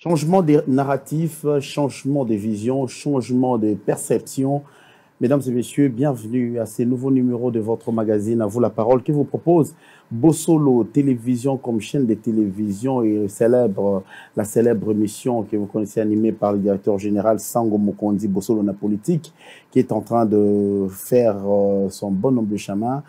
Changement des narratifs, changement des visions, changement de perception. Mesdames et messieurs, bienvenue à ce nouveau numéro de votre magazine À vous la parole qui vous propose Bossolo Télévision comme chaîne de télévision et la célèbre émission que vous connaissez animée par le directeur général Sango Mokondi Bossolo na politique qui est en train de faire son bon nombre de chemin.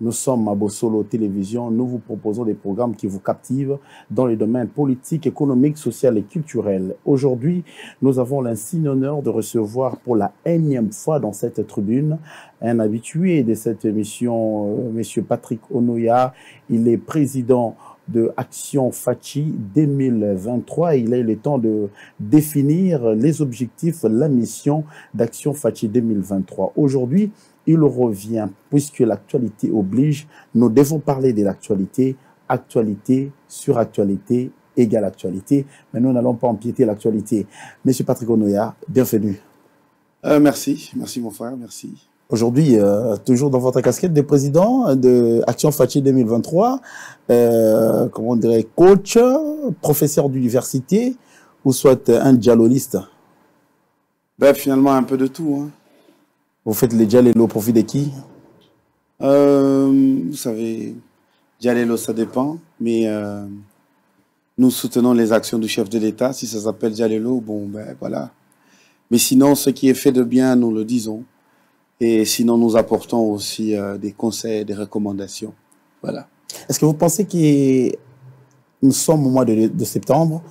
Nous sommes à Bossolo Télévision. Nous vous proposons des programmes qui vous captivent dans les domaines politiques, économiques, social et culturels. Aujourd'hui, nous avons l'insigne honneur de recevoir pour la énième fois dans cette tribune un habitué de cette émission, M. Patrick Onoya. Il est président de Action Fachi 2023. Il a eu le temps de définir les objectifs, la mission d'Action Fachi 2023. Aujourd'hui, il revient, puisque l'actualité oblige, nous devons parler de l'actualité, actualité sur actualité, égale actualité, mais nous n'allons pas empiéter l'actualité. Monsieur Patrick Onoya, bienvenue. Merci mon frère, merci. Aujourd'hui, toujours dans votre casquette de président de Action Fachi 2023, comment on dirait, coach, professeur d'université, ou soit un dialoliste? Ben, finalement, un peu de tout. Hein. Vous faites les dialogues au profit de qui? Vous savez, dialogue, ça dépend, mais nous soutenons les actions du chef de l'État. Si ça s'appelle dialogue, bon, ben voilà. Mais sinon, ce qui est fait de bien, nous le disons. Et sinon, nous apportons aussi des conseils, des recommandations. Voilà. Est-ce que vous pensez que nous sommes au mois de septembre,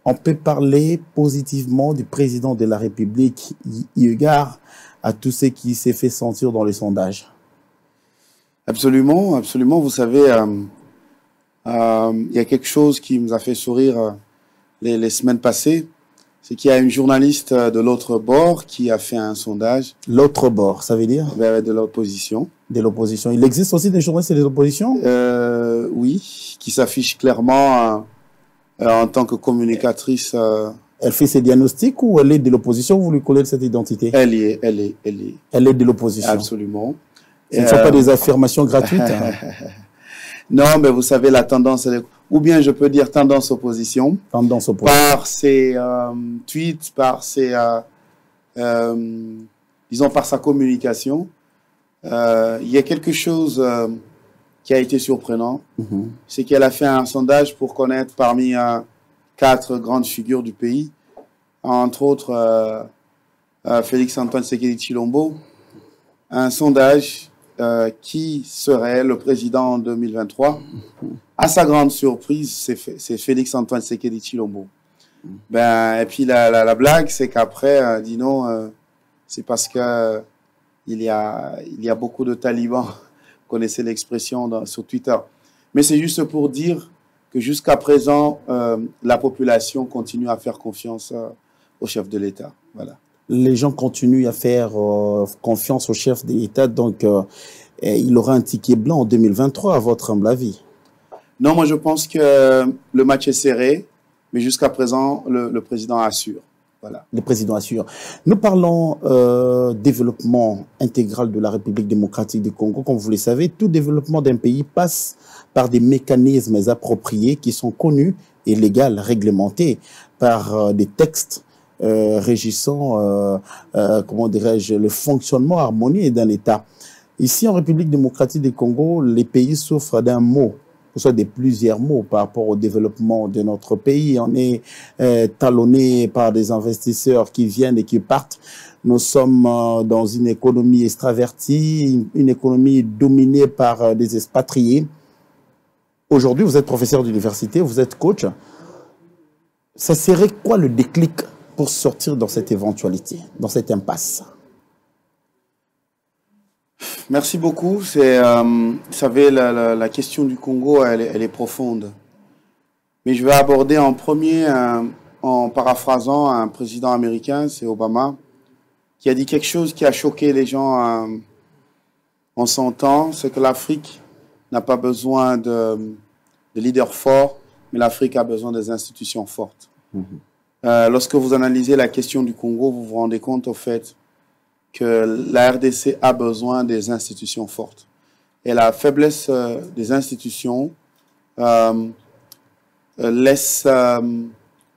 on peut parler positivement du président de la République, eu égard à tout ce qui s'est fait sentir dans les sondages? Absolument, absolument. Vous savez, il y a quelque chose qui nous a fait sourire les semaines passées. C'est qu'il y a une journaliste de l'autre bord qui a fait un sondage. L'autre bord, ça veut dire? De l'opposition. De l'opposition. Il existe aussi des journalistes de l'opposition? Oui, qui s'affichent clairement en tant que communicatrice. Elle fait ses diagnostics ou elle est de l'opposition? Vous lui connaissez cette identité? Elle est. Elle est de l'opposition. Absolument. Ce ne sont pas des affirmations gratuites. Hein. Non, mais vous savez, la tendance, ou bien je peux dire tendance opposition. Tendance opposition. Par ses tweets, par ses, disons, par sa communication. Il y a quelque chose qui a été surprenant. C'est qu'elle a fait un sondage pour connaître parmi 4 grandes figures du pays, entre autres Félix-Antoine Tshisekedi Tshilombo, un sondage qui serait le président en 2023. À sa grande surprise, c'est Félix-Antoine Tshisekedi Tshilombo. Ben, et puis la blague, c'est qu'après, Dino, c'est parce que il y a beaucoup de talibans, vous connaissez l'expression sur Twitter. Mais c'est juste pour dire que jusqu'à présent, la population continue à faire confiance au chef de l'État. Voilà. Les gens continuent à faire confiance au chef de l'État, donc il aura un ticket blanc en 2023, à votre humble avis? Non, moi je pense que le match est serré, mais jusqu'à présent, le président assure. Voilà. Le président assure. Nous parlons développement intégral de la République démocratique du Congo. Comme vous le savez, tout développement d'un pays passe par des mécanismes appropriés qui sont connus et légaux, réglementés par des textes régissant, comment dirais-je, le fonctionnement harmonieux d'un État. Ici, en République démocratique du Congo, les pays souffrent d'un mot, soit de plusieurs mots par rapport au développement de notre pays. On est talonné par des investisseurs qui viennent et qui partent. Nous sommes dans une économie extravertie, une économie dominée par des expatriés. Aujourd'hui, vous êtes professeur d'université, vous êtes coach. Ça serait quoi le déclic pour sortir dans cette éventualité, dans cette impasse? Merci beaucoup. Vous savez, la question du Congo, elle est profonde. Mais je vais aborder en premier, en paraphrasant un président américain, c'est Obama, qui a dit quelque chose qui a choqué les gens en son temps, c'est que l'Afrique n'a pas besoin de leaders forts, mais l'Afrique a besoin des institutions fortes. Lorsque vous analysez la question du Congo, vous vous rendez compte au fait que la RDC a besoin des institutions fortes. Et la faiblesse des institutions laisse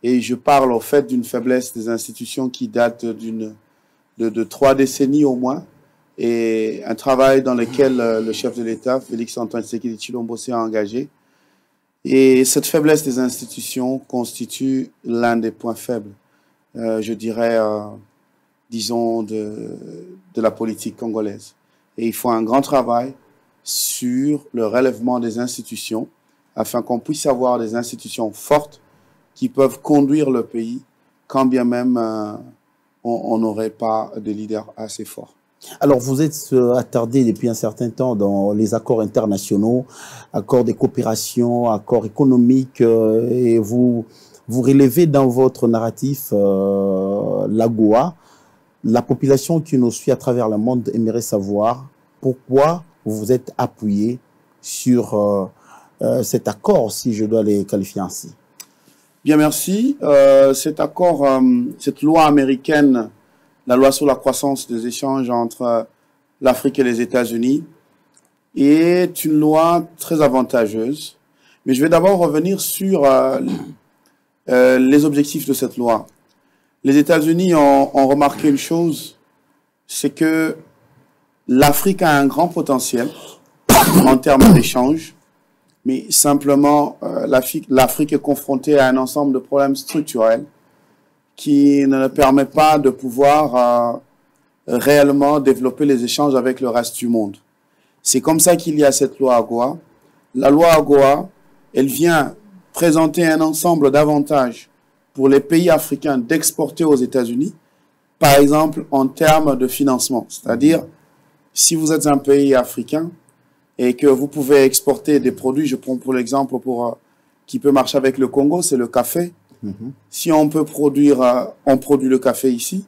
Et je parle au fait d'une faiblesse des institutions qui date de 3 décennies au moins, et un travail dans lequel le chef de l'État, Félix-Antoine Tshisekedi Tshilombo, s'est engagé. Et cette faiblesse des institutions constitue l'un des points faibles, je dirais, disons, de la politique congolaise. Et il faut un grand travail sur le relèvement des institutions afin qu'on puisse avoir des institutions fortes qui peuvent conduire le pays quand bien même on n'aurait pas de leader assez fort. Alors, vous êtes attardé depuis un certain temps dans les accords internationaux, accords de coopération, accords économiques, et vous relevez dans votre narratif l'AGOA. La population qui nous suit à travers le monde aimerait savoir pourquoi vous vous êtes appuyé sur cet accord, si je dois les qualifier ainsi. Bien, merci. Cet accord, cette loi américaine, la loi sur la croissance des échanges entre l'Afrique et les États-Unis, est une loi très avantageuse. Mais je vais d'abord revenir sur les objectifs de cette loi. Les États-Unis ont remarqué une chose, c'est que l'Afrique a un grand potentiel en termes d'échanges, mais simplement l'Afrique est confrontée à un ensemble de problèmes structurels qui ne permet pas de pouvoir réellement développer les échanges avec le reste du monde. C'est comme ça qu'il y a cette loi AGOA. La loi AGOA, elle vient présenter un ensemble d'avantages pour les pays africains d'exporter aux États-Unis, par exemple en termes de financement. C'est-à-dire, si vous êtes un pays africain et que vous pouvez exporter des produits, je prends pour l'exemple qui peut marcher avec le Congo, c'est le café. Si on peut produire, on produit le café ici,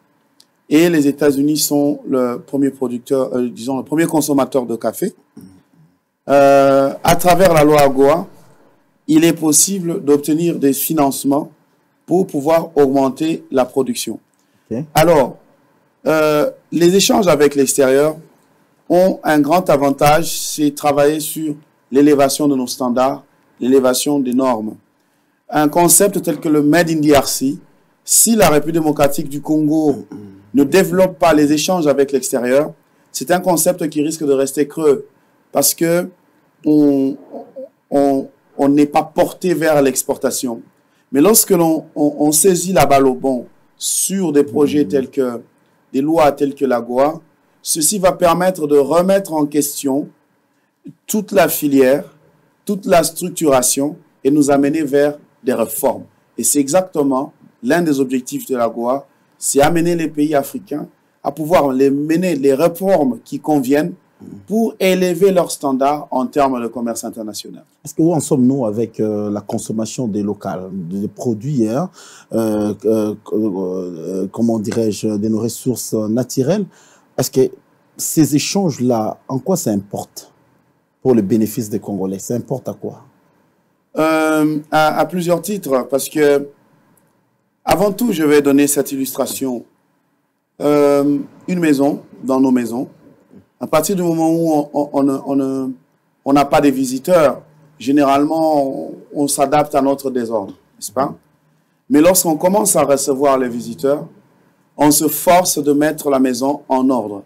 et les États-Unis sont le premier producteur, disons le premier consommateur de café. À travers la loi AGOA, il est possible d'obtenir des financements pour pouvoir augmenter la production. Okay. Alors, les échanges avec l'extérieur ont un grand avantage, c'est travailler sur l'élévation de nos standards, l'élévation des normes. Un concept tel que le Made in DRC, si la République démocratique du Congo ne développe pas les échanges avec l'extérieur, c'est un concept qui risque de rester creux parce que on n'est pas porté vers l'exportation. Mais lorsque l'on saisit la balle au bon sur des projets tels que, des lois telles que l'AGOA, ceci va permettre de remettre en question toute la filière, toute la structuration et nous amener vers des réformes. Et c'est exactement l'un des objectifs de l'AGOA, c'est amener les pays africains à pouvoir mener les réformes qui conviennent pour élever leurs standards en termes de commerce international. Est-ce que où en sommes-nous avec la consommation des locales, des produits, hein, comment dirais-je, de nos ressources naturelles? Est-ce que ces échanges-là, en quoi ça importe pour le bénéfice des Congolais? Ça importe à quoi? À plusieurs titres, parce que avant tout, je vais donner cette illustration. Une maison, dans nos maisons, à partir du moment où on n'a pas de visiteurs, généralement, on s'adapte à notre désordre, n'est-ce pas? Mais lorsqu'on commence à recevoir les visiteurs, on se force de mettre la maison en ordre.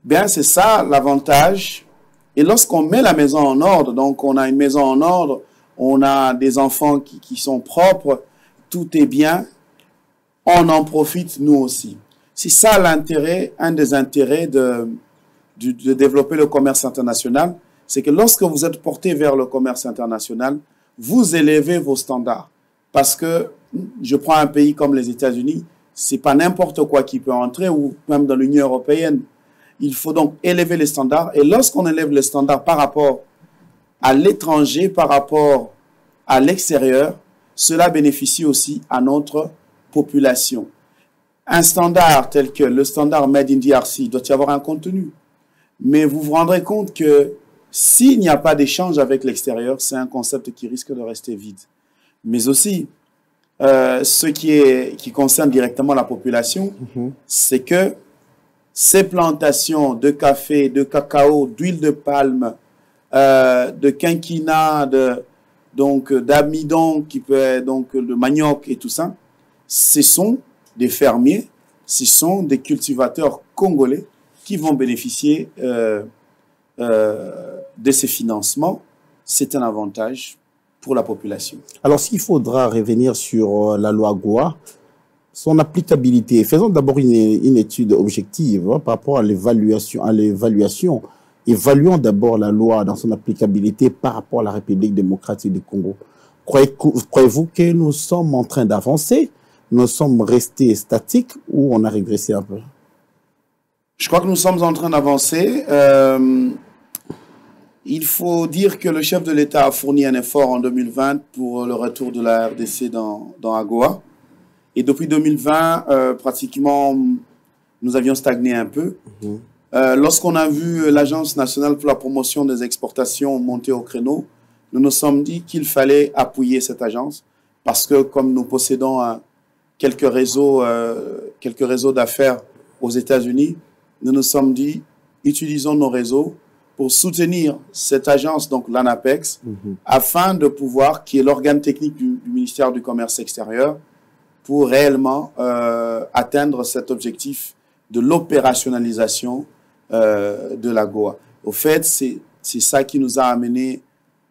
Bien, c'est ça l'avantage. Et lorsqu'on met la maison en ordre, donc on a une maison en ordre, on a des enfants qui sont propres, tout est bien, on en profite nous aussi. C'est ça l'intérêt, un des intérêts de développer le commerce international, c'est que lorsque vous êtes porté vers le commerce international, vous élevez vos standards. Parce que, je prends un pays comme les États-Unis, c'est pas n'importe quoi qui peut entrer, ou même dans l'Union européenne. Il faut donc élever les standards. Et lorsqu'on élève les standards par rapport à l'étranger, par rapport à l'extérieur, cela bénéficie aussi à notre population. Un standard tel que le standard Made in DRC doit y avoir un contenu. Mais vous vous rendrez compte que s'il n'y a pas d'échange avec l'extérieur, c'est un concept qui risque de rester vide. Mais aussi, ce qui concerne directement la population, c'est que ces plantations de café, de cacao, d'huile de palme, de quinquina, donc d'amidon, qui peut être donc le manioc et tout ça, ce sont des fermiers, ce sont des cultivateurs congolais qui vont bénéficier de ces financements. C'est un avantage pour la population. Alors, s'il faudra revenir sur la loi Goa, son applicabilité, faisons d'abord une étude objective par rapport à l'évaluation. Évaluons d'abord la loi dans son applicabilité par rapport à la République démocratique du Congo. Croyez-vous que nous sommes en train d'avancer? Nous sommes restés statiques ou on a régressé un peu? Je crois que nous sommes en train d'avancer. Il faut dire que le chef de l'État a fourni un effort en 2020 pour le retour de la RDC dans AGOA. Et depuis 2020, pratiquement, nous avions stagné un peu. Lorsqu'on a vu l'Agence nationale pour la promotion des exportations monter au créneau, nous nous sommes dit qu'il fallait appuyer cette agence parce que comme nous possédons quelques réseaux d'affaires aux États-Unis, nous nous sommes dit, utilisons nos réseaux pour soutenir cette agence, donc l'ANAPEX, afin de pouvoir, qui est l'organe technique du ministère du Commerce extérieur, pour réellement atteindre cet objectif de l'opérationnalisation de l'AGOA. Au fait, c'est ça qui nous a amené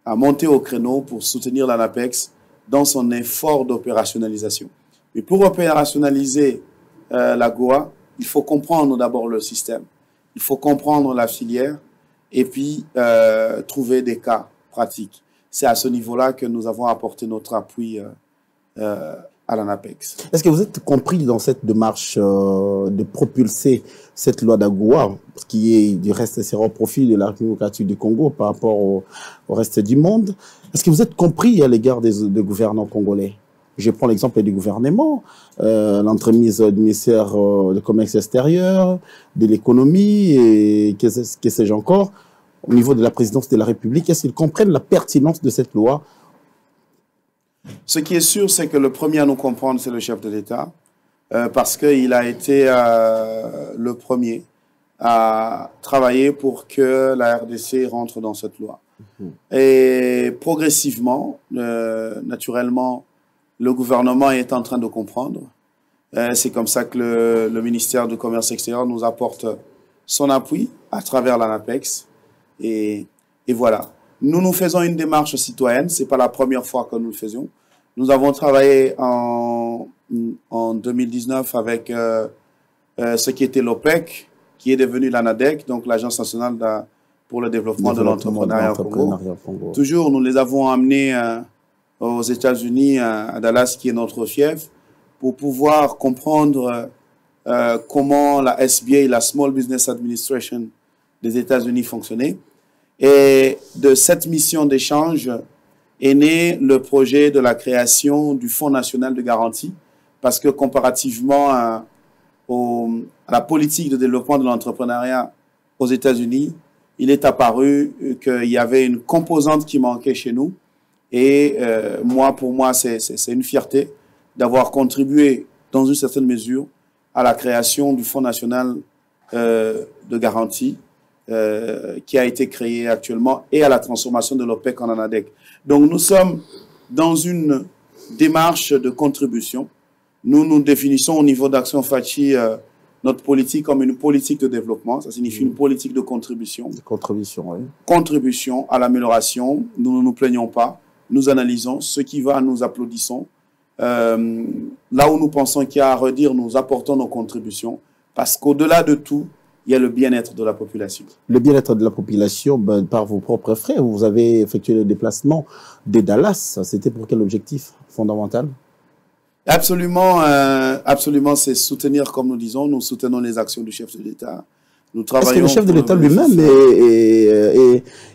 à monter au créneau pour soutenir l'ANAPEX dans son effort d'opérationnalisation. Mais pour opérationnaliser l'AGOA, il faut comprendre d'abord le système, il faut comprendre la filière et puis trouver des cas pratiques. C'est à ce niveau-là que nous avons apporté notre appui à l'ANAPEX. Est-ce que vous êtes compris dans cette démarche de propulser cette loi d'AGOA, qui est du reste sera au profit de la République démocratique du Congo par rapport au reste du monde? Est-ce que vous êtes compris à l'égard des gouvernants congolais? Je prends l'exemple du gouvernement, l'entremise du ministère du Commerce extérieur, de l'économie et que sais-je encore, au niveau de la présidence de la République. Est-ce qu'ils comprennent la pertinence de cette loi? Ce qui est sûr, c'est que le premier à nous comprendre, c'est le chef de l'État, parce qu'il a été le premier à travailler pour que la RDC rentre dans cette loi. Et progressivement, naturellement, le gouvernement est en train de comprendre. C'est comme ça que le ministère du Commerce extérieur nous apporte son appui à travers l'ANAPEX. Et voilà. Nous faisons une démarche citoyenne. Ce n'est pas la première fois que nous le faisions. Nous avons travaillé en 2019 avec ce qui était l'OPEC, qui est devenu l'ANADEC, donc l'Agence nationale pour le développement de l'entrepreneuriat au Congo. Toujours, nous les avons amenés aux États-Unis, à Dallas, qui est notre fief, pour pouvoir comprendre comment la SBA, la Small Business Administration des États-Unis fonctionnait. Et de cette mission d'échange est né le projet de la création du Fonds national de garantie, parce que comparativement à la politique de développement de l'entrepreneuriat aux États-Unis, il est apparu qu'il y avait une composante qui manquait chez nous. Et pour moi, c'est une fierté d'avoir contribué dans une certaine mesure à la création du Fonds national de garantie qui a été créé actuellement et à la transformation de l'OPEC en ANADEC. Donc nous sommes dans une démarche de contribution. Nous définissons au niveau d'Action Fachi notre politique comme une politique de développement. Ça signifie une politique de contribution. Contribution, oui. Contribution à l'amélioration. Nous ne nous plaignons pas. Nous analysons. Ce qui va, nous applaudissons. Là où nous pensons qu'il y a à redire, nous apportons nos contributions. Parce qu'au-delà de tout, il y a le bien-être de la population. Le bien-être de la population, par vos propres frais, vous avez effectué le déplacement de Dallas. C'était pour quel objectif fondamental? Absolument, absolument, c'est soutenir, comme nous disons, nous soutenons les actions du chef de l'État. Nous travaillons. Est-ce que le chef de l'État lui-même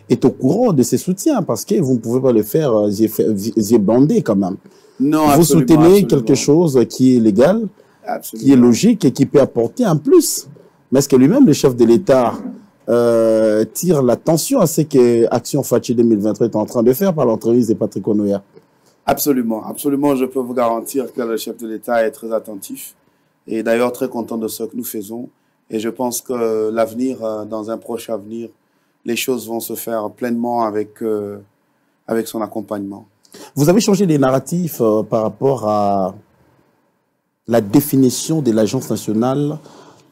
est au courant de ces soutiens? Parce que vous ne pouvez pas le faire yeux bandés quand même. Non, vous soutenez quelque chose qui est légal, qui est logique et qui peut apporter un plus. Mais est-ce que lui-même, le chef de l'État, tire l'attention à ce que Action Fachi 2023 est en train de faire par l'entreprise de Patrick Onoya? Absolument, absolument. Je peux vous garantir que le chef de l'État est très attentif et d'ailleurs très content de ce que nous faisons. Et je pense que l'avenir, dans un proche avenir, les choses vont se faire pleinement avec son accompagnement. Vous avez changé les narratifs par rapport à la définition de l'Agence nationale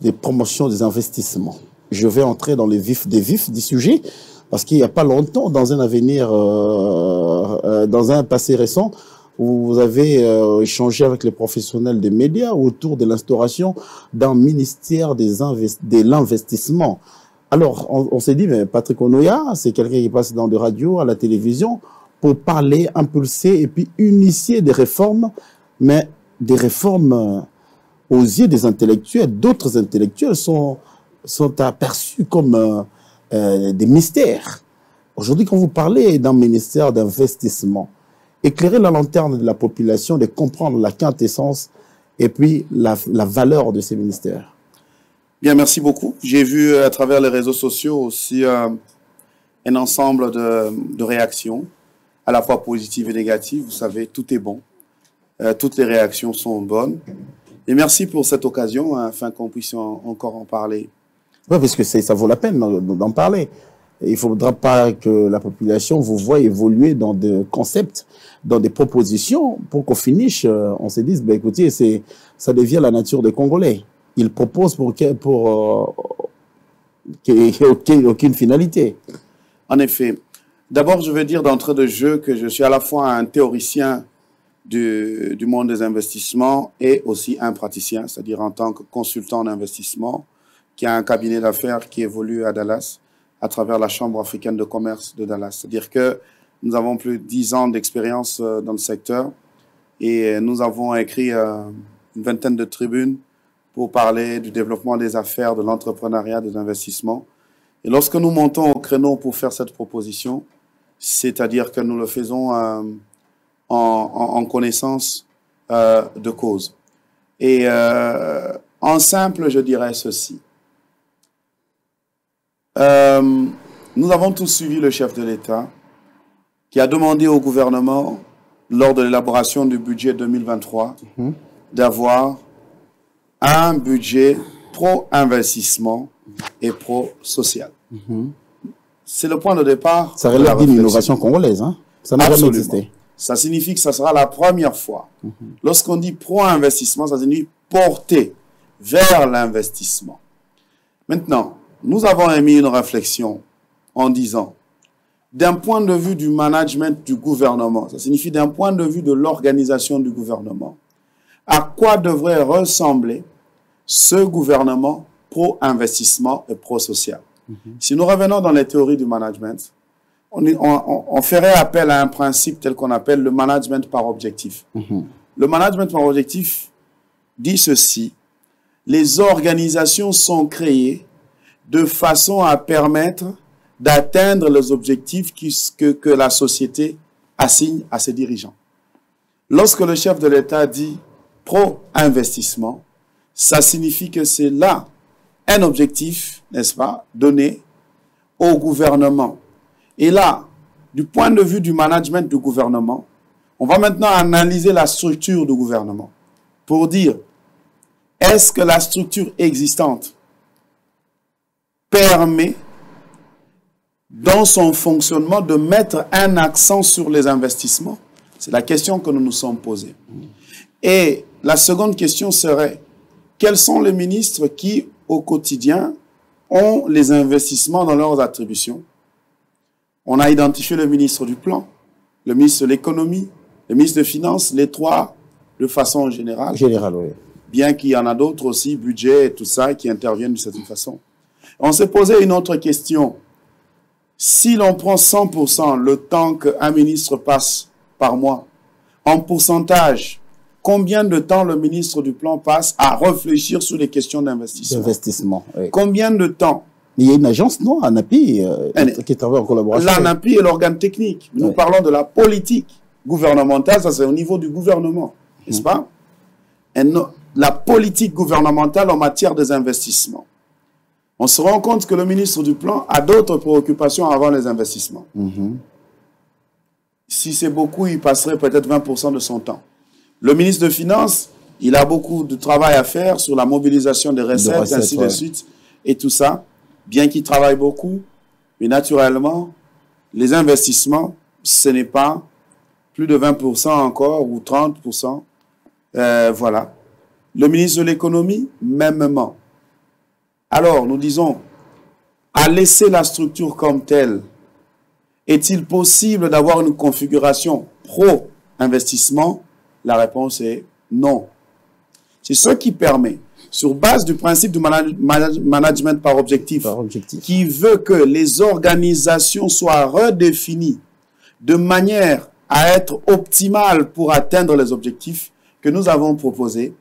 des promotions des investissements. Je vais entrer dans les vifs du sujet, parce qu'il n'y a pas longtemps, dans un avenir, dans un passé récent, vous avez échangé avec les professionnels des médias autour de l'instauration d'un ministère de l'investissement. Alors, on s'est dit, mais Patrick Onoya, c'est quelqu'un qui passe dans des radios, à la télévision, pour parler, impulser et puis initier des réformes, mais des réformes aux yeux des intellectuels. D'autres intellectuels sont aperçus comme des mystères. Aujourd'hui, quand vous parlez d'un ministère d'investissement, éclairer la lanterne de la population, de comprendre la quintessence et puis la valeur de ces ministères. Bien, merci beaucoup. J'ai vu à travers les réseaux sociaux aussi un ensemble de réactions, à la fois positives et négatives. Vous savez, tout est bon. Toutes les réactions sont bonnes. Et merci pour cette occasion, afin qu'on puisse encore en parler. Oui, parce que ça vaut la peine d'en parler. Il ne faudra pas que la population vous voie évoluer dans des concepts, dans des propositions, pour qu'au finish, on se dise, ben, écoutez, ça devient la nature des Congolais. Ils proposent pour qu'il n'y ait aucune finalité. En effet. D'abord, je veux dire d'entrée de jeu que je suis à la fois un théoricien du monde des investissements et aussi un praticien, c'est-à-dire en tant que consultant en investissement, qui a un cabinet d'affaires qui évolue à Dallas, à travers la Chambre africaine de commerce de Dallas. C'est-à-dire que nous avons plus de 10 ans d'expérience dans le secteur et nous avons écrit une vingtaine de tribunes pour parler du développement des affaires, de l'entrepreneuriat, des investissements. Et lorsque nous montons au créneau pour faire cette proposition, c'est-à-dire que nous le faisons en connaissance de cause. Et en simple, je dirais ceci. Nous avons tous suivi le chef de l'État qui a demandé au gouvernement, lors de l'élaboration du budget 2023, d'avoir un budget pro-investissement et pro-social. C'est le point de départ. Ça relève d'une innovation congolaise, hein? Ça n'a jamais existé. Ça signifie que ça sera la première fois. Lorsqu'on dit pro-investissement, ça signifie porter vers l'investissement. Maintenant, nous avons émis une réflexion en disant, d'un point de vue du management du gouvernement, ça signifie d'un point de vue de l'organisation du gouvernement, à quoi devrait ressembler ce gouvernement pro-investissement et pro-social. Si nous revenons dans les théories du management, on ferait appel à un principe tel qu'on appelle le management par objectif. Le management par objectif dit ceci: les organisations sont créées de façon à permettre d'atteindre les objectifs que la société assigne à ses dirigeants. Lorsque le chef de l'État dit pro-investissement, ça signifie que c'est là un objectif, n'est-ce pas, donné au gouvernement. Et là, du point de vue du management du gouvernement, on va maintenant analyser la structure du gouvernement pour dire, est-ce que la structure existante permet, dans son fonctionnement, de mettre un accent sur les investissements? C'est la question que nous nous sommes posée. Et la seconde question serait, quels sont les ministres qui, au quotidien, ont les investissements dans leurs attributions? On a identifié le ministre du Plan, le ministre de l'Économie, le ministre des Finances, les trois de façon générale. Général, oui. Bien qu'il y en a d'autres aussi, budget et tout ça, qui interviennent de cette façon. On s'est posé une autre question. Si l'on prend 100% le temps qu'un ministre passe par mois, en pourcentage, combien de temps le ministre du Plan passe à réfléchir sur les questions d'investissement? Oui. Combien de temps? Il y a une agence, non, ANAPI, qui travaille en collaboration. L'ANAPI est l'organe technique. Nous parlons de la politique gouvernementale, ça c'est au niveau du gouvernement, n'est-ce pas? Et la politique gouvernementale en matière des investissements. On se rend compte que le ministre du Plan a d'autres préoccupations avant les investissements. Si c'est beaucoup, il passerait peut-être 20% de son temps. Le ministre des Finances, il a beaucoup de travail à faire sur la mobilisation des recettes, ainsi de suite, et tout ça. Bien qu'il travaille beaucoup, mais naturellement, les investissements, ce n'est pas plus de 20% encore, ou 30%. Voilà. Le ministre de l'économie, mêmement. Alors, nous disons, à laisser la structure comme telle, est-il possible d'avoir une configuration pro-investissement? La réponse est non. C'est ce qui permet, sur base du principe du management par objectif, qui veut que les organisations soient redéfinies de manière à être optimales pour atteindre les objectifs, que nous avons proposé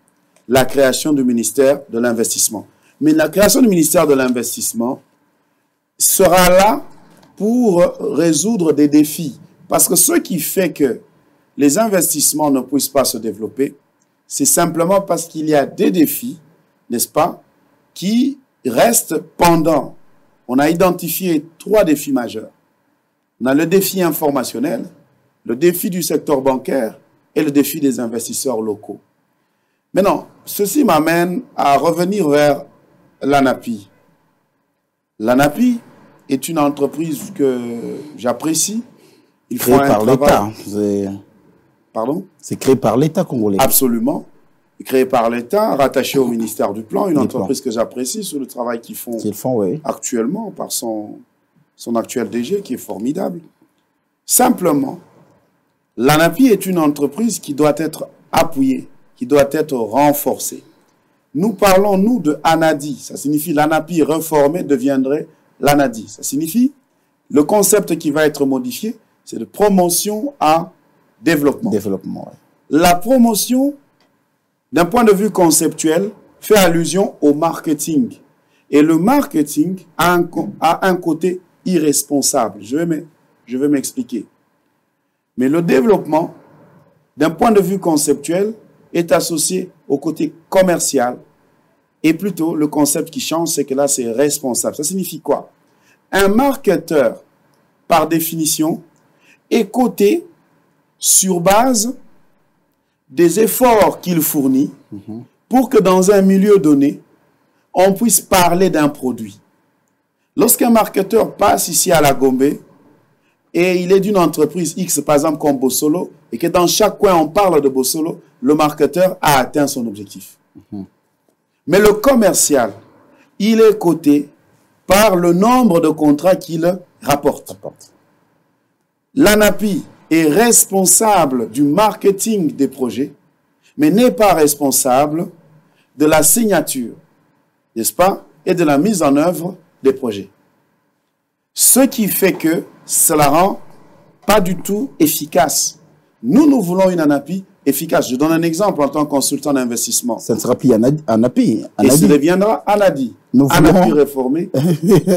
la création du ministère de l'investissement. Mais la création du ministère de l'investissement sera là pour résoudre des défis. Parce que ce qui fait que les investissements ne puissent pas se développer, c'est simplement parce qu'il y a des défis, n'est-ce pas, qui restent pendants. On a identifié 3 défis majeurs. On a le défi informationnel, le défi du secteur bancaire et le défi des investisseurs locaux. Maintenant, ceci m'amène à revenir vers l'ANAPI. L'ANAPI est une entreprise que j'apprécie. Il faut créé par l'État. Pardon? C'est créé par l'État congolais. Absolument. Créé par l'État, rattaché au ministère du Plan, une entreprise que j'apprécie sur le travail qu'ils font, oui, actuellement par son actuel DG qui est formidable. Simplement, l'ANAPI est une entreprise qui doit être appuyée, qui doit être renforcée. Nous parlons, nous, de ANADI. Ça signifie l'ANAPI reformée deviendrait l'ANADI. Ça signifie le concept qui va être modifié, c'est de promotion à développement. Ouais. La promotion, d'un point de vue conceptuel, fait allusion au marketing. Et le marketing a un côté irresponsable. Je vais m'expliquer. Mais le développement, d'un point de vue conceptuel, est associé au côté commercial. Et plutôt, le concept qui change, c'est que là, c'est responsable. Ça signifie quoi? Un marketeur, par définition, est coté sur base des efforts qu'il fournit pour que dans un milieu donné, on puisse parler d'un produit. Lorsqu'un marketeur passe ici à la Gombe et il est d'une entreprise X, par exemple comme Bossolo, et que dans chaque coin on parle de Bossolo, le marketeur a atteint son objectif. Mais le commercial, il est coté par le nombre de contrats qu'il rapporte. L'ANAPI est responsable du marketing des projets, mais n'est pas responsable de la signature, n'est-ce pas, et de la mise en œuvre des projets. Ce qui fait que cela rend pas du tout efficace. Nous voulons une ANAPI efficace. Je donne un exemple en tant que consultant d'investissement. Ça ne sera plus ANAPI. Et ça deviendra ANADI. ANAPI réformé.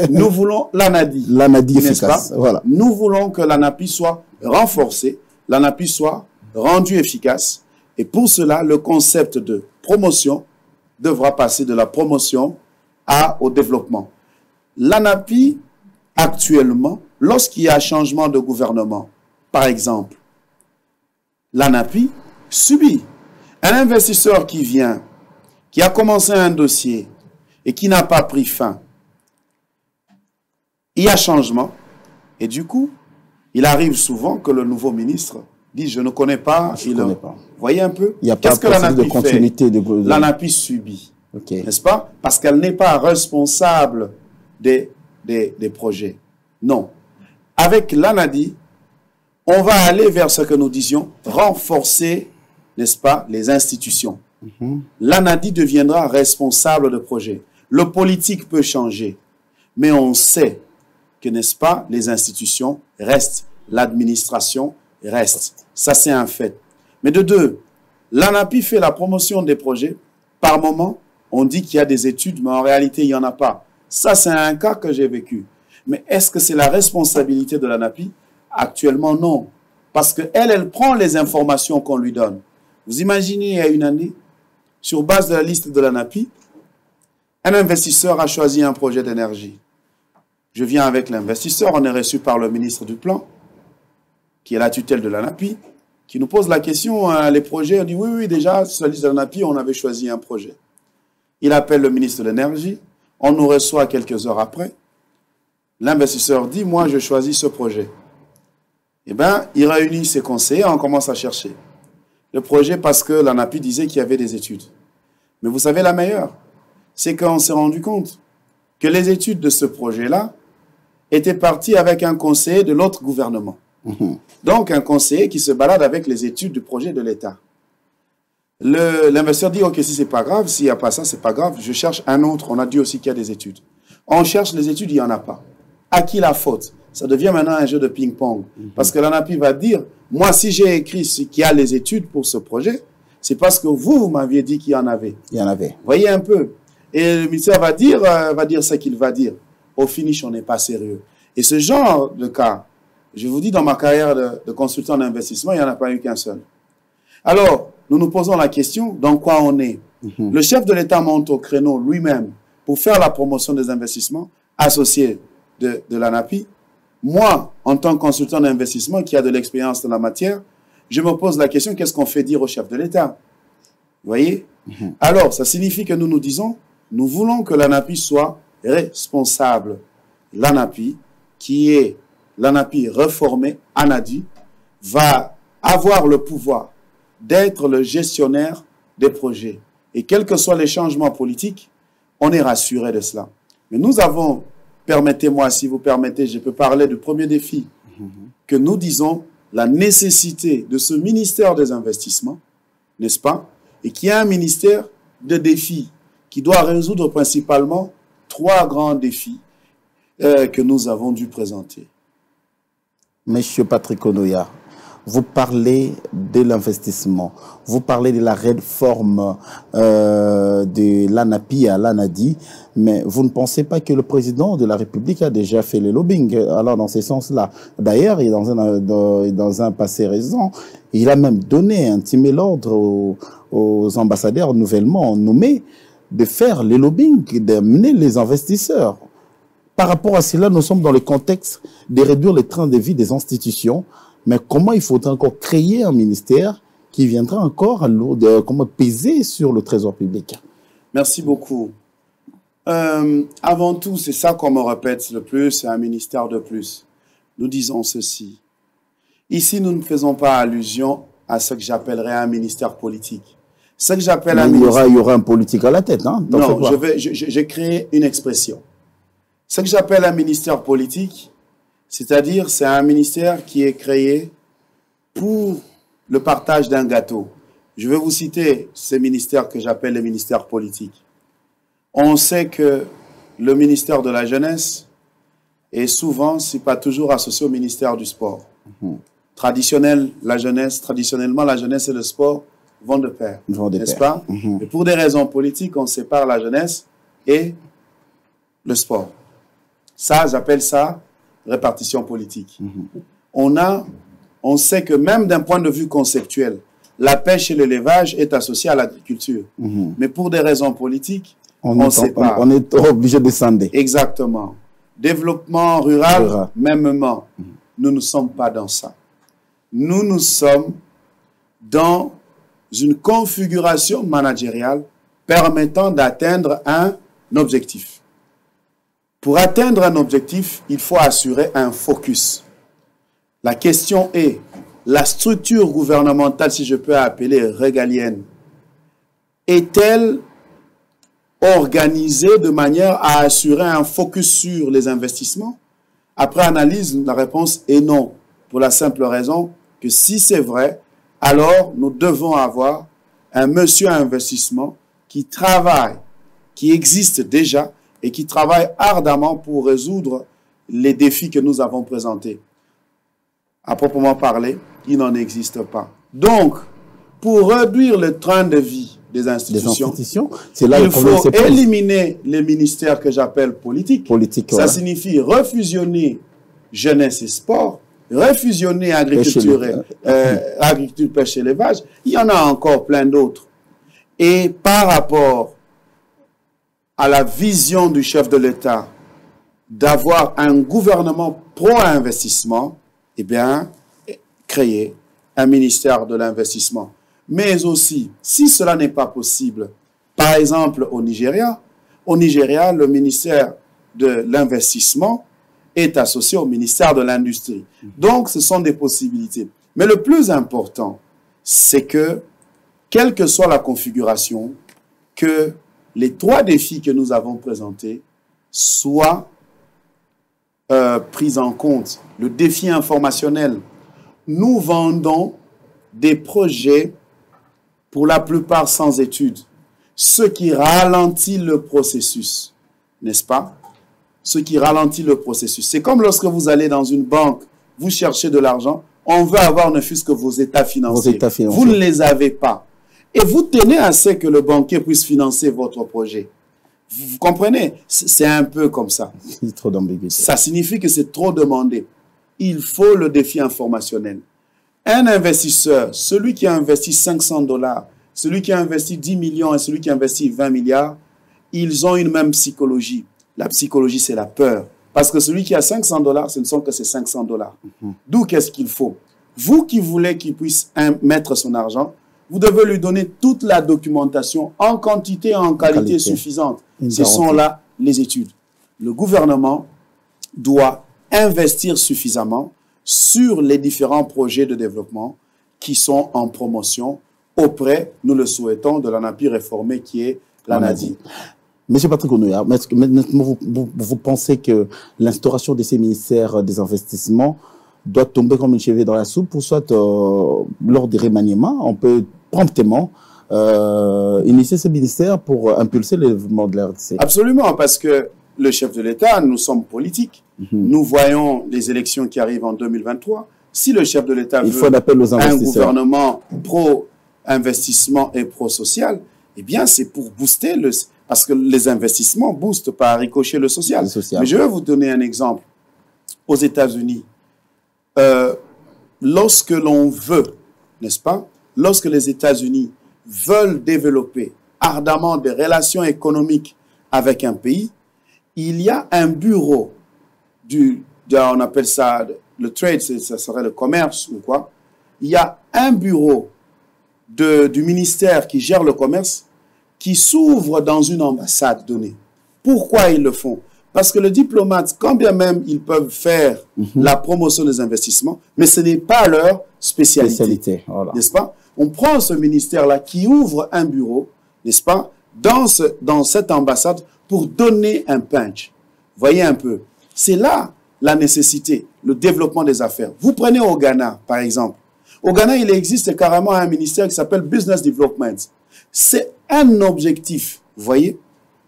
Nous voulons l'ANADI. L'ANADI efficace. Voilà. Nous voulons que l'ANAPI soit renforcée, l'ANAPI soit rendue efficace. Et pour cela, le concept de promotion devra passer de la promotion au développement. L'ANAPI, actuellement, lorsqu'il y a changement de gouvernement, par exemple, l'ANAPI subit. Un investisseur qui vient, qui a commencé un dossier et qui n'a pas pris fin, il y a changement. Et du coup, il arrive souvent que le nouveau ministre dit « je ne connais pas ». Vous voyez un peu? Il n'y a pas de continuité de l'ANAPI subit, okay, n'est-ce pas? Parce qu'elle n'est pas responsable des projets. Non. Avec l'ANADI, on va aller vers ce que nous disions, renforcer, n'est-ce pas, les institutions. L'ANADI deviendra responsable de projets. Le politique peut changer, mais on sait que, n'est-ce pas, les institutions restent, l'administration reste. Ça, c'est un fait. Mais de deux, l'ANAPI fait la promotion des projets. Par moment, on dit qu'il y a des études, mais en réalité, il n'y en a pas. Ça, c'est un cas que j'ai vécu. Mais est-ce que c'est la responsabilité de l'ANAPI? Actuellement, non. Parce qu'elle prend les informations qu'on lui donne. Vous imaginez, il y a une année, sur base de la liste de l'ANAPI, un investisseur a choisi un projet d'énergie. Je viens avec l'investisseur, on est reçu par le ministre du Plan, qui est la tutelle de l'ANAPI, qui nous pose la question, les projets, on dit oui, déjà, sur la liste de l'ANAPI, on avait choisi un projet. Il appelle le ministre de l'Énergie, on nous reçoit quelques heures après. L'investisseur dit, moi, je choisis ce projet. Eh bien, il réunit ses conseillers, on commence à chercher le projet parce que l'ANAPI disait qu'il y avait des études. Mais vous savez, la meilleure, c'est qu'on s'est rendu compte que les études de ce projet-là étaient parties avec un conseiller de l'autre gouvernement. Donc, un conseiller qui se balade avec les études du projet de l'État. L'investisseur dit, OK, si c'est pas grave, s'il n'y a pas ça, c'est pas grave, je cherche un autre. On a dit aussi qu'il y a des études. On cherche les études, il n'y en a pas. À qui la faute? Ça devient maintenant un jeu de ping-pong. Parce que l'ANAPI va dire, moi, si j'ai écrit ce qu'il y a les études pour ce projet, c'est parce que vous m'aviez dit qu'il y en avait. Il y en avait. Voyez un peu. Et le ministère va dire ce qu'il va dire. Au finish, on n'est pas sérieux. Et ce genre de cas, je vous dis, dans ma carrière de consultant d'investissement, il n'y en a pas eu qu'un seul. Alors, nous nous posons la question, dans quoi on est? Le chef de l'État monte au créneau lui-même pour faire la promotion des investissements associés de l'ANAPI. Moi, en tant que consultant d'investissement qui a de l'expérience dans la matière, je me pose la question, qu'est-ce qu'on fait dire au chef de l'État? Vous voyez? Alors, ça signifie que nous nous disons, nous voulons que l'ANAPI soit responsable. L'ANAPI, qui est l'ANAPI reformée, ANADI, va avoir le pouvoir d'être le gestionnaire des projets. Et quels que soient les changements politiques, on est rassuré de cela. Mais nous avons, permettez-moi, si vous permettez, je peux parler du premier défi, que nous disons la nécessité de ce ministère des investissements, n'est-ce pas? Et qui est un ministère de défis, qui doit résoudre principalement 3 grands défis que nous avons dû présenter. Monsieur Patrick Onoya, vous parlez de l'investissement, vous parlez de la réforme de l'ANAPI à l'ANADI, mais vous ne pensez pas que le président de la République a déjà fait le lobbying alors dans ce sens-là? D'ailleurs, dans un passé récent, il a même donné, intimé l'ordre aux ambassadeurs nouvellement nommés de faire le lobbying, d'amener les investisseurs. Par rapport à cela, nous sommes dans le contexte de réduire le train de vie des institutions. Mais comment il faudra encore créer un ministère qui viendra encore comment peser sur le trésor public? Merci beaucoup. Avant tout, c'est ça qu'on me répète le plus, c'est un ministère de plus. Nous disons ceci. Ici, nous ne faisons pas allusion à ce que j'appellerais un ministère politique. Ce que j'appelle un ministère... Il y aura un politique à la tête, hein? Non, j'ai créé une expression. Ce que j'appelle un ministère politique, c'est-à-dire, c'est un ministère qui est créé pour le partage d'un gâteau. Je vais vous citer ces ministères que j'appelle les ministères politiques. On sait que le ministère de la Jeunesse est souvent, si pas toujours, associé au ministère du Sport. Traditionnellement, la jeunesse et le sport vont de pair, n'est-ce pas? Et pour des raisons politiques, on sépare la jeunesse et le sport. Ça, j'appelle ça répartition politique. On sait que même d'un point de vue conceptuel, la pêche et l'élevage est associé à l'agriculture. Mais pour des raisons politiques, on sépare. On est obligé de scinder. Exactement. Développement rural, mêmement. Nous ne sommes pas dans ça. Nous sommes dans une configuration managériale permettant d'atteindre un objectif. Pour atteindre un objectif, il faut assurer un focus. La question est, la structure gouvernementale, si je peux appeler régalienne, est-elle organisée de manière à assurer un focus sur les investissements? Après analyse, la réponse est non, pour la simple raison que si c'est vrai, alors nous devons avoir un monsieur investissement qui travaille, qui existe déjà, et qui travaille ardemment pour résoudre les défis que nous avons présentés. À proprement parler, il n'en existe pas. Donc, pour réduire le train de vie des institutions, là il faut éliminer les ministères que j'appelle politiques. Ça signifie refusionner jeunesse et sport, refusionner agriculture, agriculture, pêche et élevage. Il y en a encore plein d'autres. Et par rapport à la vision du chef de l'État d'avoir un gouvernement pro-investissement, eh bien, créer un ministère de l'investissement. Mais aussi, si cela n'est pas possible, par exemple au Nigeria, le ministère de l'investissement est associé au ministère de l'Industrie. Donc, ce sont des possibilités. Mais le plus important, c'est que, quelle que soit la configuration, que les 3 défis que nous avons présentés soient pris en compte. Le défi informationnel, nous vendons des projets pour la plupart sans études, ce qui ralentit le processus, n'est-ce pas? Ce qui ralentit le processus. C'est comme lorsque vous allez dans une banque, vous cherchez de l'argent, on veut avoir ne fût-ce que vos états financiers. Vous ne les avez pas. Et vous tenez à ce que le banquier puisse financer votre projet. Vous comprenez? C'est un peu comme ça. C'est trop d'ambiguïté. Ça signifie que c'est trop demandé. Il faut le défi informationnel. Un investisseur, celui qui a investi 500 $, celui qui a investi 10 millions et celui qui a investi 20 milliards, ils ont une même psychologie. La psychologie, c'est la peur. Parce que celui qui a 500 $, ce ne sont que ces 500 $. D'où qu'est-ce qu'il faut? Vous qui voulez qu'il puisse mettre son argent, vous devez lui donner toute la documentation en quantité et en qualité suffisante. Ce sont là les études. Le gouvernement doit investir suffisamment sur les différents projets de développement qui sont en promotion auprès, nous le souhaitons, de l'ANAPI réformé qui est l'ANADI. Monsieur Patrick Onoya, vous pensez que l'instauration de ces ministères des investissements doit tomber comme une cheville dans la soupe, ou soit lors des remaniements, on peut promptement initier ces ministères pour impulser le développement de la RDC? Absolument, parce que le chef de l'État, nous sommes politiques. Nous voyons les élections qui arrivent en 2023. Si le chef de l'État veut un gouvernement pro-investissement et pro-social, eh bien, c'est pour booster le... Parce que les investissements boostent par ricochet le social. Mais je vais vous donner un exemple. Aux États-Unis, lorsque l'on veut, n'est-ce pas, lorsque les États-Unis veulent développer ardemment des relations économiques avec un pays, il y a un bureau on appelle ça le trade, ça serait le commerce ou quoi. Il y a un bureau du ministère qui gère le commerce qui s'ouvre dans une ambassade donnée. Pourquoi ils le font? Parce que les diplomates, quand bien même ils peuvent faire la promotion des investissements, mais ce n'est pas leur spécialité. Voilà. N'est-ce pas? On prend ce ministère-là qui ouvre un bureau, n'est-ce pas, dans cette ambassade pour donner un punch. Voyez un peu. C'est là la nécessité, le développement des affaires. Vous prenez au Ghana, par exemple. Au Ghana, il existe carrément un ministère qui s'appelle Business Development. C'est un objectif, vous voyez.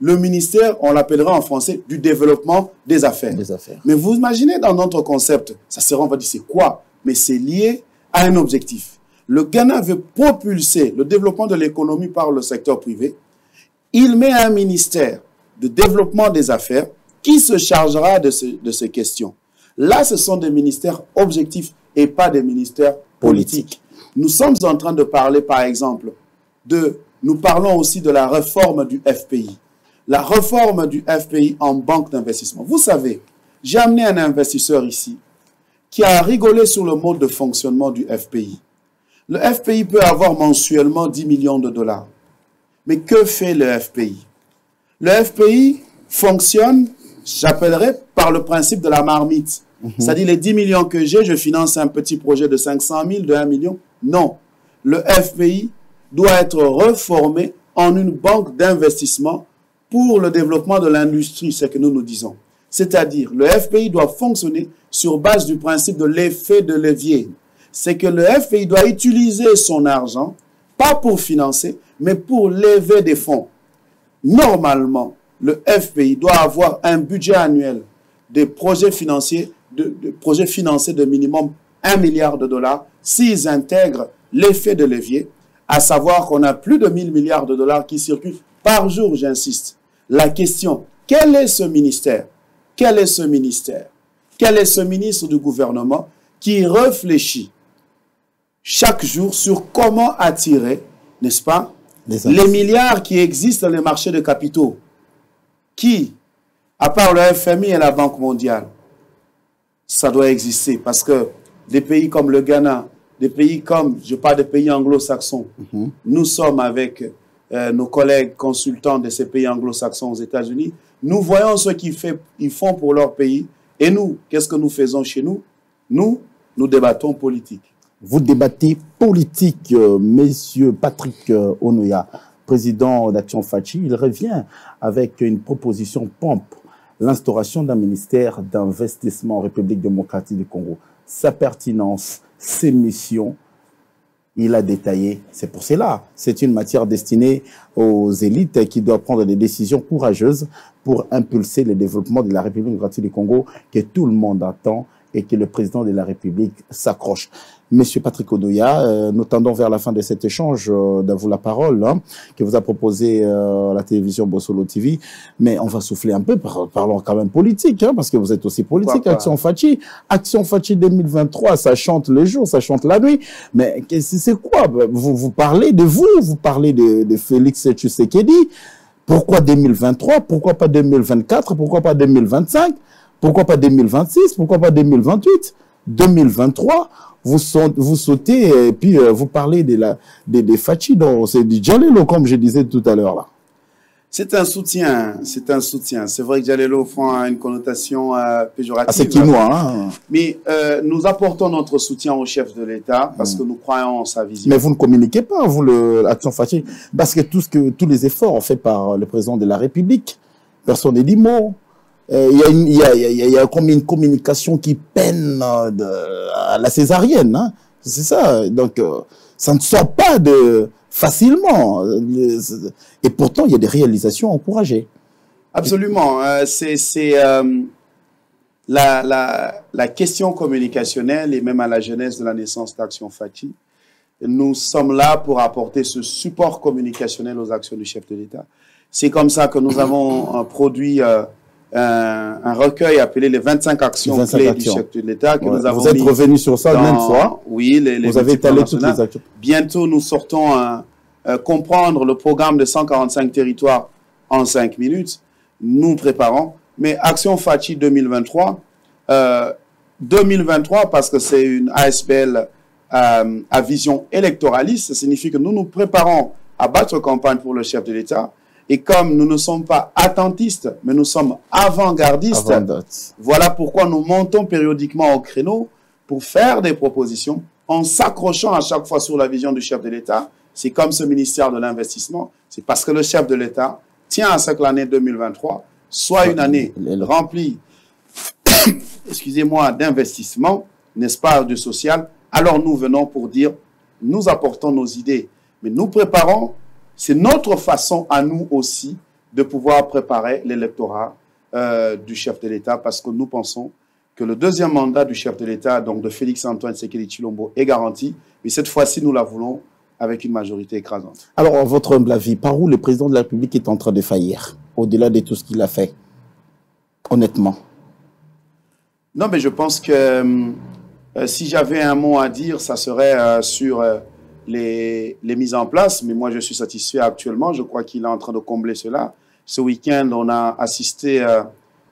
Le ministère, on l'appellera en français, du développement des affaires. Mais vous imaginez dans notre concept, ça sera, on va dire, c'est quoi? Mais c'est lié à un objectif. Le Ghana veut propulser le développement de l'économie par le secteur privé. Il met un ministère de développement des affaires qui se chargera de ces questions. Là, ce sont des ministères objectifs et pas des ministères politiques. Nous sommes en train de parler, par exemple, nous parlons aussi de la réforme du FPI. La réforme du FPI en banque d'investissement. Vous savez, j'ai amené un investisseur ici qui a rigolé sur le mode de fonctionnement du FPI. Le FPI peut avoir mensuellement 10 millions de $. Mais que fait le FPI? Le FPI fonctionne, j'appellerais, par le principe de la marmite. C'est-à-dire les 10 millions que j'ai, je finance un petit projet de 500 000, de 1 million. Non. Le FPI doit être reformé en une banque d'investissement pour le développement de l'industrie, c'est ce que nous nous disons. C'est-à-dire, le FPI doit fonctionner sur base du principe de l'effet de levier. C'est que le FPI doit utiliser son argent, pas pour financer, mais pour lever des fonds. Normalement, le FPI doit avoir un budget annuel des projets financiers, projets financés de minimum 1 milliard de $, s'ils intègrent l'effet de levier, à savoir qu'on a plus de 1000 milliards de $ qui circulent par jour, j'insiste. La question, quel est ce ministère? Quel est ce ministère? Quel est ce ministre du gouvernement qui réfléchit chaque jour sur comment attirer, n'est-ce pas, les milliards qui existent dans les marchés de capitaux, qui, à part le FMI et la Banque mondiale, ça doit exister parce que des pays comme le Ghana, des pays comme, je parle des pays anglo-saxons, nous sommes avec nos collègues consultants de ces pays anglo-saxons aux États-Unis, nous voyons ce qu'ils font pour leur pays Et nous, qu'est-ce que nous faisons chez nous? Nous débattons politique. Vous débattez politique, monsieur Patrick Onoya, président d'Action Fachi. Il revient avec une proposition pompe, l'instauration d'un ministère d'investissement en République démocratique du Congo. Sa pertinence, ses missions, il a détaillé. C'est pour cela. C'est une matière destinée aux élites qui doivent prendre des décisions courageuses pour impulser le développement de la République démocratique du Congo que tout le monde attend et que le président de la République s'accroche. Monsieur Patrick Onoya, nous tendons vers la fin de cet échange, de vous la parole, hein, que vous a proposé la télévision Bossolo TV, mais on va souffler un peu, parlons quand même politique, hein, parce que vous êtes aussi politique, Action Fachi. Action Fachi 2023, ça chante le jour, ça chante la nuit, mais c'est quoi? Vous parlez de vous parlez de Félix Tshisekedi. Pourquoi 2023? Pourquoi pas 2024? Pourquoi pas 2025? Pourquoi pas 2026? Pourquoi pas 2028? 2023, vous sautez et puis vous parlez des Fachi, c'est du Djalelo, comme je disais tout à l'heure là. C'est un soutien, c'est un soutien. C'est vrai que Djalelo prend une connotation péjorative. C'est quinois, hein. Mais nous apportons notre soutien au chef de l'État parce que nous croyons en sa vision. Mais vous ne communiquez pas, vous, l'Action Fachi, parce que tous les efforts faits par le président de la République, personne n'est dit mot. Il y a comme une communication qui peine à la césarienne, hein. C'est ça. Donc, ça ne sort pas facilement. Et pourtant, il y a des réalisations encouragées. Absolument. C'est la question communicationnelle et même à la genèse de la naissance d'Action Fachi. Nous sommes là pour apporter ce support communicationnel aux actions du chef de l'État. C'est comme ça que nous avons produit un recueil appelé les 25 actions clés du chef de l'État. Vous êtes revenu sur ça même fois. Oui, vous avez étalé toutes les actions. Bientôt, nous sortons comprendre le programme de 145 territoires en 5 minutes. Nous préparons. Mais Action Fachi 2023, 2023 parce que c'est une ASBL à vision électoraliste, ça signifie que nous nous préparons à battre campagne pour le chef de l'État. Et comme nous ne sommes pas attentistes, mais nous sommes avant-gardistes, voilà pourquoi nous montons périodiquement au créneau pour faire des propositions en s'accrochant à chaque fois sur la vision du chef de l'État. C'est comme ce ministère de l'investissement. C'est parce que le chef de l'État tient à ce que l'année 2023 soit une année remplie, excusez-moi, d'investissement, n'est-ce pas, du social. Alors nous venons pour dire, nous apportons nos idées, mais nous préparons. C'est notre façon à nous aussi de pouvoir préparer l'électorat du chef de l'État parce que nous pensons que le deuxième mandat du chef de l'État, donc de Félix-Antoine Tshisekedi Tshilombo, est garanti. Mais cette fois-ci, nous la voulons avec une majorité écrasante. Alors, votre humble avis, par où le président de la République est en train de faillir, au-delà de tout ce qu'il a fait, honnêtement? Non, mais je pense que si j'avais un mot à dire, ça serait sur... les mises en place, mais moi je suis satisfait actuellement, je crois qu'il est en train de combler cela. Ce week-end, on a assisté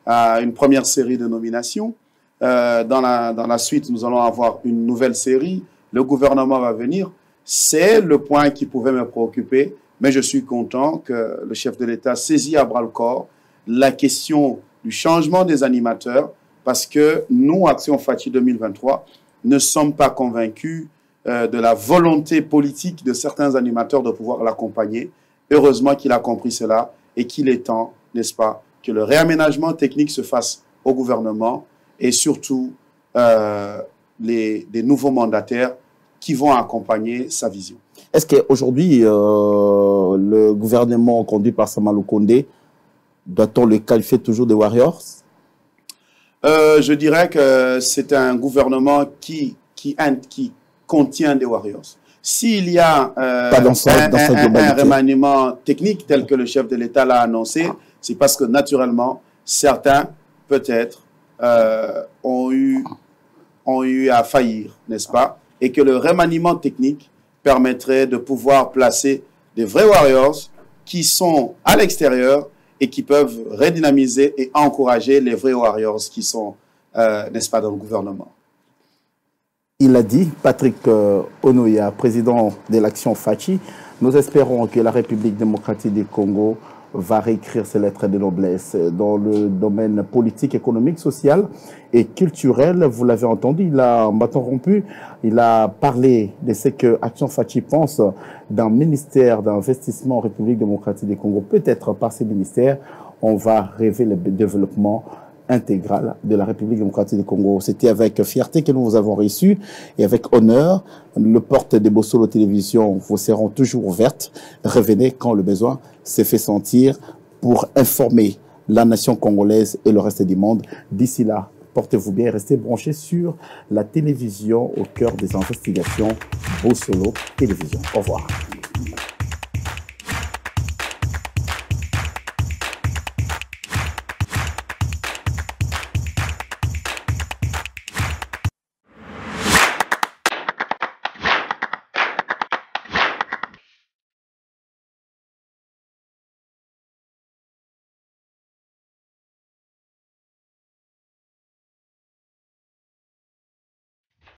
à une première série de nominations. Dans la suite, nous allons avoir une nouvelle série. Le gouvernement va venir. C'est le point qui pouvait me préoccuper, mais je suis content que le chef de l'État saisit à bras-le-corps la question du changement des animateurs, parce que nous, Action Fachi 2023, ne sommes pas convaincus de la volonté politique de certains animateurs de pouvoir l'accompagner. Heureusement qu'il a compris cela et qu'il est temps, n'est-ce pas, que le réaménagement technique se fasse au gouvernement et surtout des nouveaux mandataires qui vont accompagner sa vision. Est-ce qu'aujourd'hui, le gouvernement conduit par Sama Lukonde, doit-on le qualifier toujours de Warriors? Je dirais que c'est un gouvernement qui contient des Warriors. S'il y a un remaniement technique tel que le chef de l'État l'a annoncé, c'est parce que naturellement, certains, peut-être, ont eu à faillir, n'est-ce pas? Et que le remaniement technique permettrait de pouvoir placer des vrais Warriors qui sont à l'extérieur et qui peuvent redynamiser et encourager les vrais Warriors qui sont, n'est-ce pas, dans le gouvernement. Il a dit, Patrick Onoya, président de l'Action Fachi, Nous espérons que la République démocratique du Congo va réécrire ses lettres de noblesse dans le domaine politique, économique, social et culturel. Vous l'avez entendu, il a, en bâton rompu, il a parlé de ce que Action Fachi pense d'un ministère d'investissement en République démocratique du Congo. Peut-être par ces ministères, on va rêver le développement intégral de la République démocratique du Congo. C'était avec fierté que nous vous avons reçu et avec honneur. Le porte de Bosolo Télévision vous seront toujours ouvertes. Revenez quand le besoin s'est fait sentir pour informer la nation congolaise et le reste du monde. D'ici là, portez-vous bien et restez branchés sur la télévision au cœur des investigations Bosolo Télévision. Au revoir.